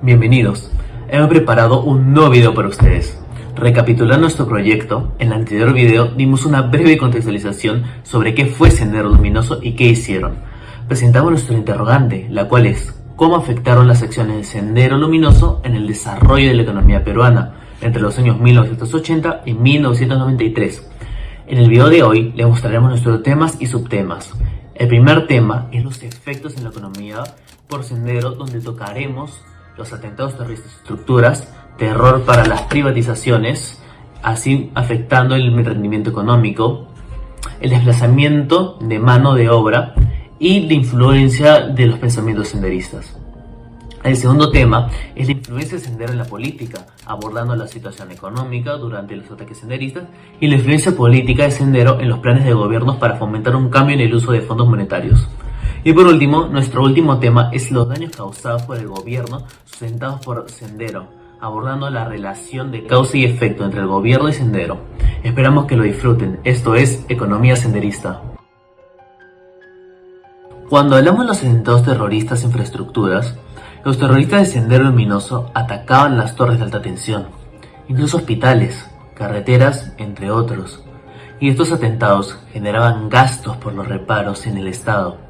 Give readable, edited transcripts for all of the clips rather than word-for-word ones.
Bienvenidos. Hemos preparado un nuevo video para ustedes. Recapitulando nuestro proyecto, en el anterior video dimos una breve contextualización sobre qué fue Sendero Luminoso y qué hicieron. Presentamos nuestro interrogante, la cual es ¿cómo afectaron las acciones de Sendero Luminoso en el desarrollo de la economía peruana entre los años 1980 y 1993? En el video de hoy les mostraremos nuestros temas y subtemas. El primer tema es los efectos en la economía por Sendero, donde tocaremos los atentados terroristas, estructuras, terror para las privatizaciones, así afectando el rendimiento económico, el desplazamiento de mano de obra y la influencia de los pensamientos senderistas. El segundo tema es la influencia de Sendero en la política, abordando la situación económica durante los ataques senderistas y la influencia política de Sendero en los planes de gobiernos para fomentar un cambio en el uso de fondos monetarios. Y por último, nuestro último tema es los daños causados por el gobierno sustentados por Sendero, abordando la relación de causa y efecto entre el gobierno y Sendero. Esperamos que lo disfruten. Esto es Economía Senderista. Cuando hablamos de los atentados terroristas e infraestructuras, los terroristas de Sendero Luminoso atacaban las torres de alta tensión, incluso hospitales, carreteras, entre otros. Y estos atentados generaban gastos por los reparos en el Estado.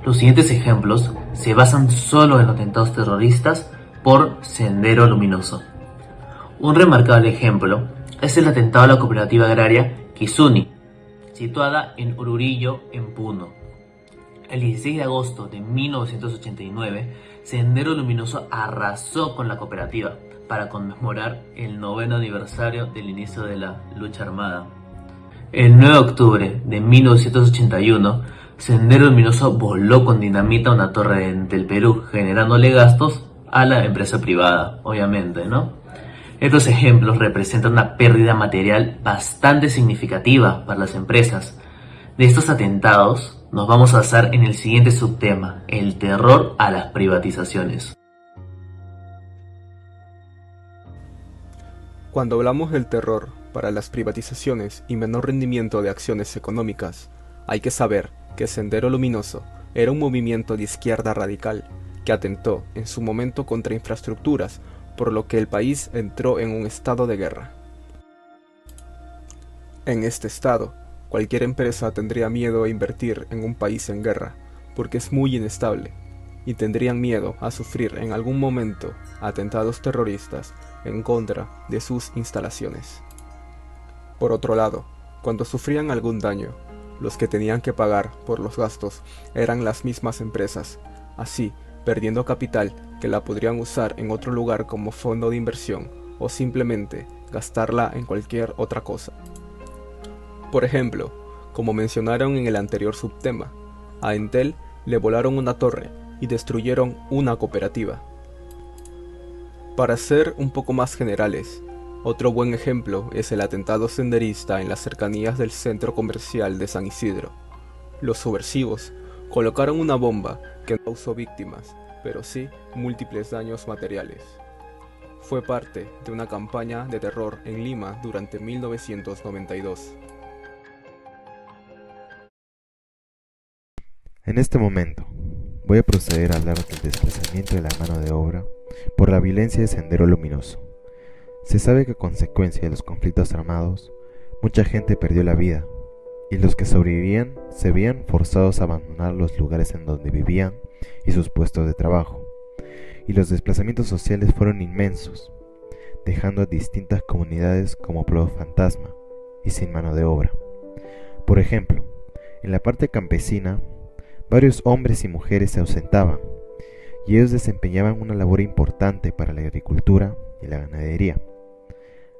Los siguientes ejemplos se basan solo en atentados terroristas por Sendero Luminoso. Un remarcable ejemplo es el atentado a la cooperativa agraria Kisuni, situada en Ururillo, en Puno. El 16 de agosto de 1989, Sendero Luminoso arrasó con la cooperativa para conmemorar el 9º aniversario del inicio de la lucha armada. El 9 de octubre de 1981, Sendero Luminoso voló con dinamita a una torre del Perú, generándole gastos a la empresa privada, obviamente, ¿no? Estos ejemplos representan una pérdida material bastante significativa para las empresas. De estos atentados nos vamos a basar en el siguiente subtema, el terror a las privatizaciones. Cuando hablamos del terror para las privatizaciones y menor rendimiento de acciones económicas, hay que saber que Sendero Luminoso era un movimiento de izquierda radical que atentó en su momento contra infraestructuras, por lo que el país entró en un estado de guerra. En este estado, cualquier empresa tendría miedo a invertir en un país en guerra, porque es muy inestable, y tendrían miedo a sufrir en algún momento atentados terroristas en contra de sus instalaciones. Por otro lado, cuando sufrían algún daño, los que tenían que pagar por los gastos eran las mismas empresas, así perdiendo capital que la podrían usar en otro lugar como fondo de inversión o simplemente gastarla en cualquier otra cosa. Por ejemplo, como mencionaron en el anterior subtema, a Entel le volaron una torre y destruyeron una cooperativa. Para ser un poco más generales, otro buen ejemplo es el atentado senderista en las cercanías del centro comercial de San Isidro. Los subversivos colocaron una bomba que no causó víctimas, pero sí múltiples daños materiales. Fue parte de una campaña de terror en Lima durante 1992. En este momento, voy a proceder a hablar del desplazamiento de la mano de obra por la violencia de Sendero Luminoso. Se sabe que a consecuencia de los conflictos armados, mucha gente perdió la vida, y los que sobrevivían se veían forzados a abandonar los lugares en donde vivían y sus puestos de trabajo, y los desplazamientos sociales fueron inmensos, dejando a distintas comunidades como pueblos fantasma y sin mano de obra. Por ejemplo, en la parte campesina, varios hombres y mujeres se ausentaban, y ellos desempeñaban una labor importante para la agricultura y la ganadería,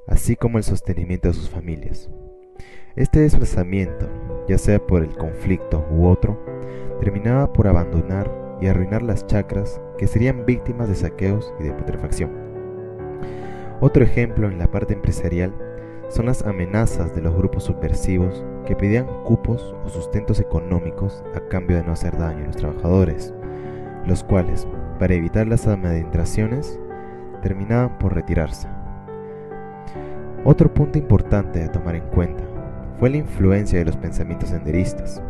así como el sostenimiento de sus familias. Este desplazamiento, ya sea por el conflicto u otro, terminaba por abandonar y arruinar las chacras que serían víctimas de saqueos y de putrefacción. Otro ejemplo en la parte empresarial son las amenazas de los grupos subversivos que pedían cupos o sustentos económicos a cambio de no hacer daño a los trabajadores, los cuales, para evitar las amedrentaciones, terminaban por retirarse. Otro punto importante a tomar en cuenta fue la influencia de los pensamientos senderistas.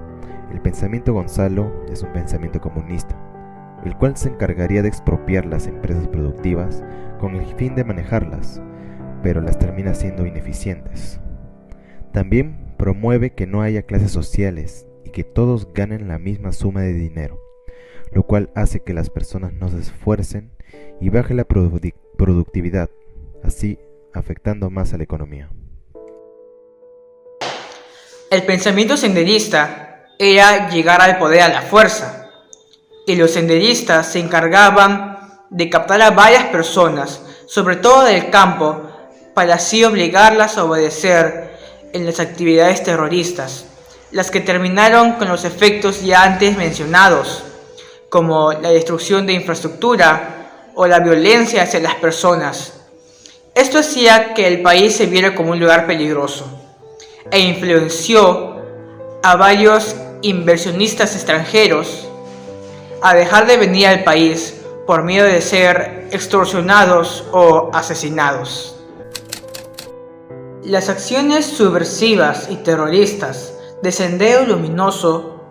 El pensamiento Gonzalo es un pensamiento comunista, el cual se encargaría de expropiar las empresas productivas con el fin de manejarlas, pero las termina siendo ineficientes. También promueve que no haya clases sociales y que todos ganen la misma suma de dinero, lo cual hace que las personas no se esfuercen y baje la productividad, así afectando más a la economía. El pensamiento senderista era llegar al poder a la fuerza, y los senderistas se encargaban de captar a varias personas, sobre todo del campo, para así obligarlas a obedecer en las actividades terroristas, las que terminaron con los efectos ya antes mencionados, como la destrucción de infraestructura o la violencia hacia las personas. Esto hacía que el país se viera como un lugar peligroso e influenció a varios inversionistas extranjeros a dejar de venir al país por miedo de ser extorsionados o asesinados. Las acciones subversivas y terroristas de Sendero Luminoso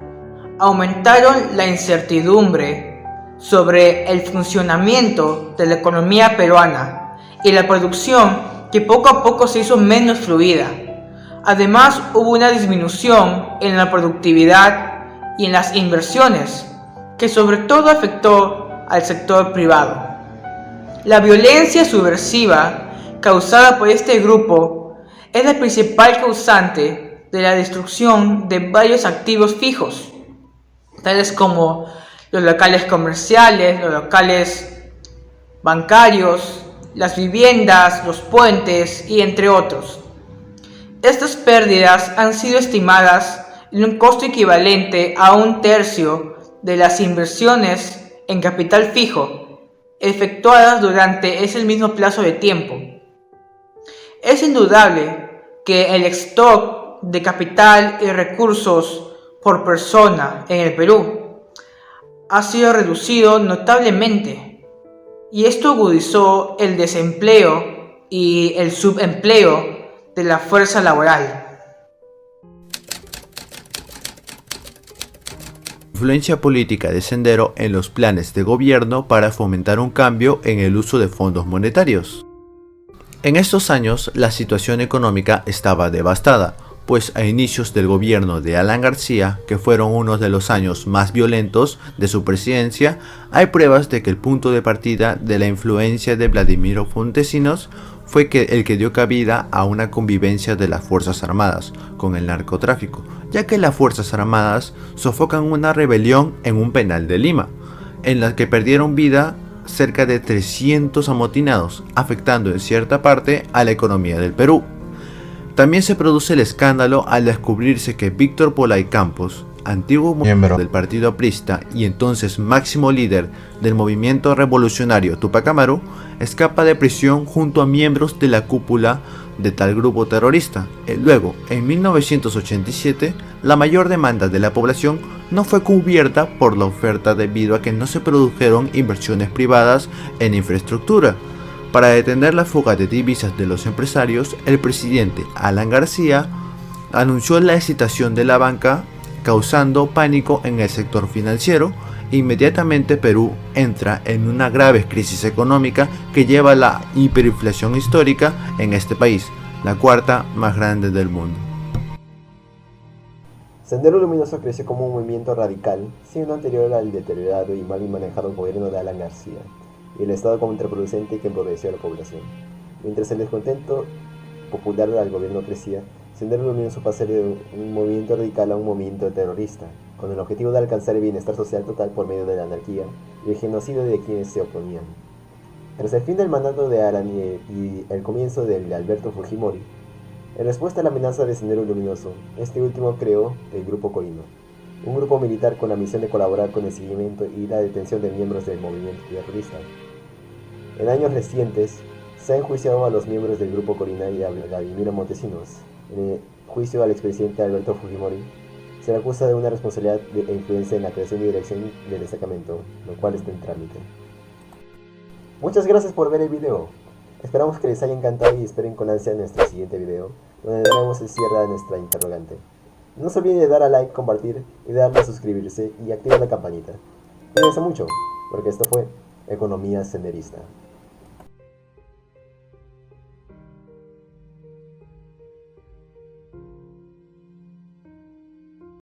aumentaron la incertidumbre sobre el funcionamiento de la economía peruana y la producción, que poco a poco se hizo menos fluida. Además, hubo una disminución en la productividad y en las inversiones, que sobre todo afectó al sector privado. La violencia subversiva causada por este grupo es la principal causante de la destrucción de varios activos fijos, tales como los locales comerciales, los locales bancarios, las viviendas, los puentes y entre otros. Estas pérdidas han sido estimadas en un costo equivalente a 1/3 de las inversiones en capital fijo efectuadas durante ese mismo plazo de tiempo. Es indudable que el stock de capital y recursos por persona en el Perú ha sido reducido notablemente, y esto agudizó el desempleo y el subempleo de la fuerza laboral. Influencia política de Sendero en los planes de gobierno para fomentar un cambio en el uso de fondos monetarios. En estos años la situación económica estaba devastada, pues a inicios del gobierno de Alan García, que fueron uno de los años más violentos de su presidencia, hay pruebas de que el punto de partida de la influencia de Vladimiro Montesinos fue el que dio cabida a una convivencia de las Fuerzas Armadas con el narcotráfico, ya que las Fuerzas Armadas sofocan una rebelión en un penal de Lima, en la que perdieron vida cerca de 300 amotinados, afectando en cierta parte a la economía del Perú. También se produce el escándalo al descubrirse que Víctor Polay Campos, antiguo miembro del partido aprista y entonces máximo líder del movimiento revolucionario Tupac Amaru, escapa de prisión junto a miembros de la cúpula de tal grupo terrorista. Luego, en 1987, la mayor demanda de la población no fue cubierta por la oferta debido a que no se produjeron inversiones privadas en infraestructura. Para detener la fuga de divisas de los empresarios, el presidente Alan García anunció la excitación de la banca, causando pánico en el sector financiero. Inmediatamente Perú entra en una grave crisis económica que lleva a la hiperinflación histórica en este país, la cuarta más grande del mundo. Sendero Luminoso creció como un movimiento radical, siendo anterior al deteriorado y mal manejado gobierno de Alan García, y el Estado contraproducente que empobreció a la población. Mientras el descontento popular al gobierno crecía, Sendero Luminoso pasó de un movimiento radical a un movimiento terrorista, con el objetivo de alcanzar el bienestar social total por medio de la anarquía y el genocidio de quienes se oponían. Tras el fin del mandato de Alan y el comienzo del de Alberto Fujimori, en respuesta a la amenaza de Sendero Luminoso, este último creó el Grupo Corino, un grupo militar con la misión de colaborar con el seguimiento y la detención de miembros del movimiento terrorista. En años recientes, se ha enjuiciado a los miembros del Grupo Corina y a Vladimiro Montesinos. En el juicio al expresidente Alberto Fujimori, se le acusa de una responsabilidad e influencia en la creación y dirección del destacamento, lo cual está en trámite. Muchas gracias por ver el video. Esperamos que les haya encantado y esperen con ansia nuestro siguiente video, donde daremos el cierre a nuestra interrogante. No se olviden de dar a like, compartir y darle a suscribirse y activar la campanita. Cuídense mucho. porque esto fue Economía Senderista.